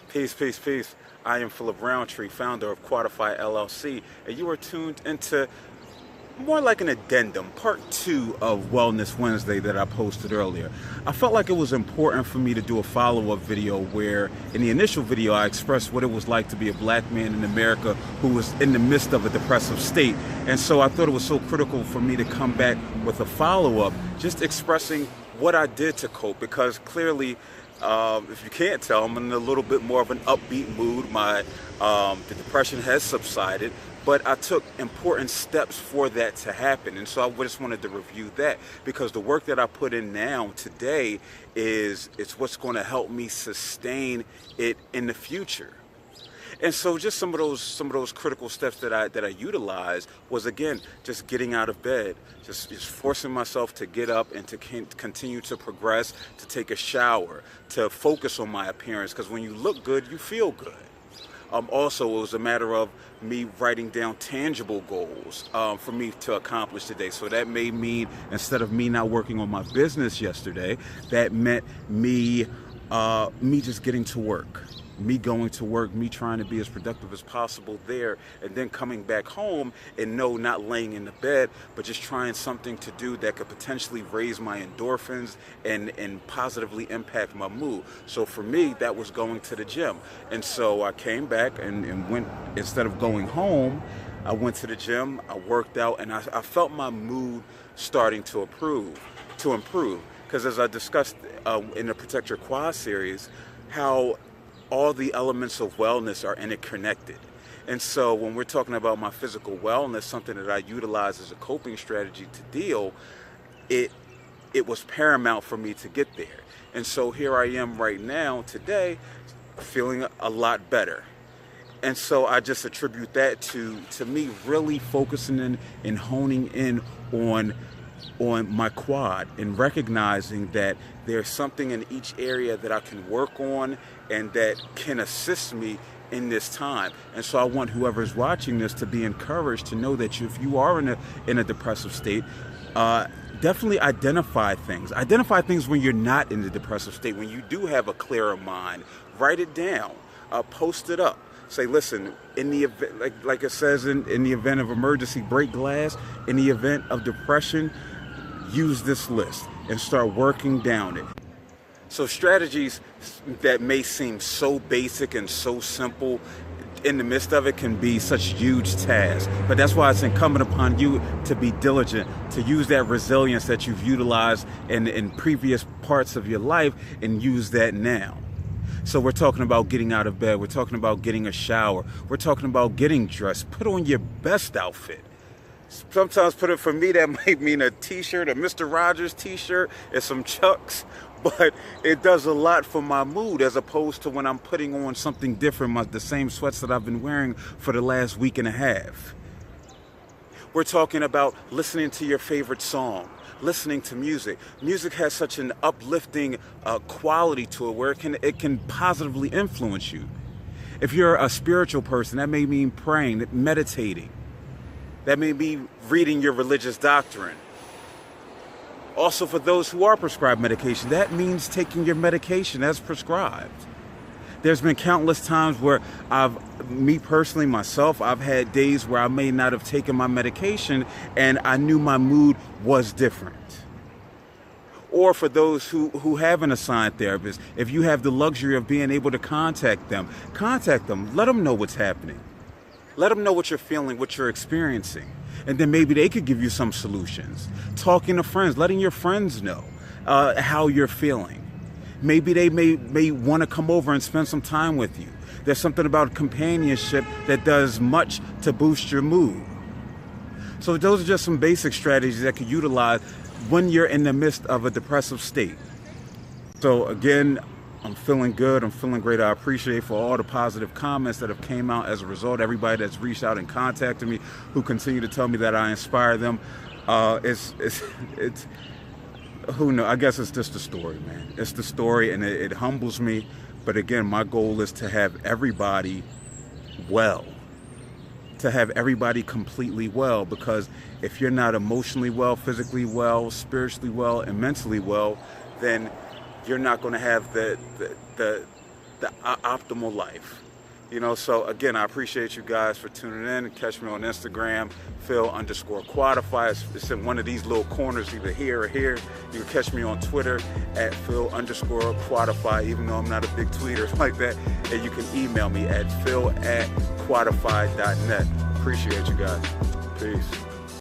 Peace, peace, peace. I am Philip Roundtree, founder of Quadefy LLC, and you are tuned into more like an addendum, part 2 of Wellness Wednesday that I posted earlier. I felt like it was important for me to do a follow-up video where in the initial video I expressed what it was like to be a black man in America who was in the midst of a depressive state. And so I thought it was so critical for me to come back with a follow-up just expressing what I did to cope, because clearly if you can't tell, I'm in a little bit more of an upbeat mood. The depression has subsided, but I took important steps for that to happen. And so I just wanted to review that, because the work that I put in now today it's what's going to help me sustain it in the future. And so just some of those critical steps that I utilized was, again, just getting out of bed, just forcing myself to get up and to continue to progress, to take a shower, to focus on my appearance, because when you look good, you feel good. Also, it was a matter of me writing down tangible goals for me to accomplish today. So that may mean, instead of me not working on my business yesterday, that meant me just getting to work. Me going to work, me trying to be as productive as possible there, and then coming back home and not laying in the bed, but just trying something to do that could potentially raise my endorphins and positively impact my mood. So for me, that was going to the gym. And so I came back and went, instead of going home, I went to the gym, I worked out, and I felt my mood starting to improve. Because as I discussed in the Protect Your Quad series, how all the elements of wellness are interconnected. And so when we're talking about my physical wellness, something that I utilize as a coping strategy to deal, it was paramount for me to get there. And so here I am right now, today, feeling a lot better. And so I just attribute that to me really focusing in and honing in on my quad, and recognizing that there's something in each area that I can work on and that can assist me in this time. And so I want whoever's watching this to be encouraged to know that if you are in a depressive state, definitely identify things. Identify things when you're not in the depressive state, when you do have a clearer mind. Write it down, post it up. Say, listen, in the event, like it says in the event of emergency, break glass. In the event of depression, use this list and start working down it. So strategies that may seem so basic and so simple, in the midst of it can be such huge tasks. But that's why it's incumbent upon you to be diligent, to use that resilience that you've utilized in previous parts of your life and use that now. So we're talking about getting out of bed. We're talking about getting a shower. We're talking about getting dressed. Put on your best outfit. Sometimes for me, that might mean a t-shirt, a Mr. Rogers t-shirt, and some Chucks. But it does a lot for my mood, as opposed to when I'm putting on something different, the same sweats that I've been wearing for the last week and a half. We're talking about listening to your favorite song, listening to music. Music has such an uplifting quality to it, where it can positively influence you. If you're a spiritual person, that may mean praying, meditating. That may be reading your religious doctrine. Also, for those who are prescribed medication, that means taking your medication as prescribed. There's been countless times where I've had days where I may not have taken my medication and I knew my mood was different. Or for those who have an assigned therapist, if you have the luxury of being able to contact them, let them know what's happening. Let them know what you're feeling, what you're experiencing. And then maybe they could give you some solutions. Talking to friends, letting your friends know how you're feeling. Maybe they may want to come over and spend some time with you. There's something about companionship that does much to boost your mood. So those are just some basic strategies that could utilize when you're in the midst of a depressive state. So again, I'm feeling good. I'm feeling great. I appreciate for all the positive comments that have came out as a result. Everybody that's reached out and contacted me, who continue to tell me that I inspire them. It's who knows? I guess it's just the story, man. It's the story, and it humbles me. But again, my goal is to have everybody well, to have everybody completely well, because if you're not emotionally well, physically well, spiritually well, and mentally well, then you're not going to have the the optimal life. You know, so again, I appreciate you guys for tuning in. Catch me on Instagram, Phil_Quadefy. It's in one of these little corners, either here or here. You can catch me on Twitter at Phil_Quadefy, even though I'm not a big tweeter like that. And you can email me at phil@quadefy.net. Appreciate you guys. Peace.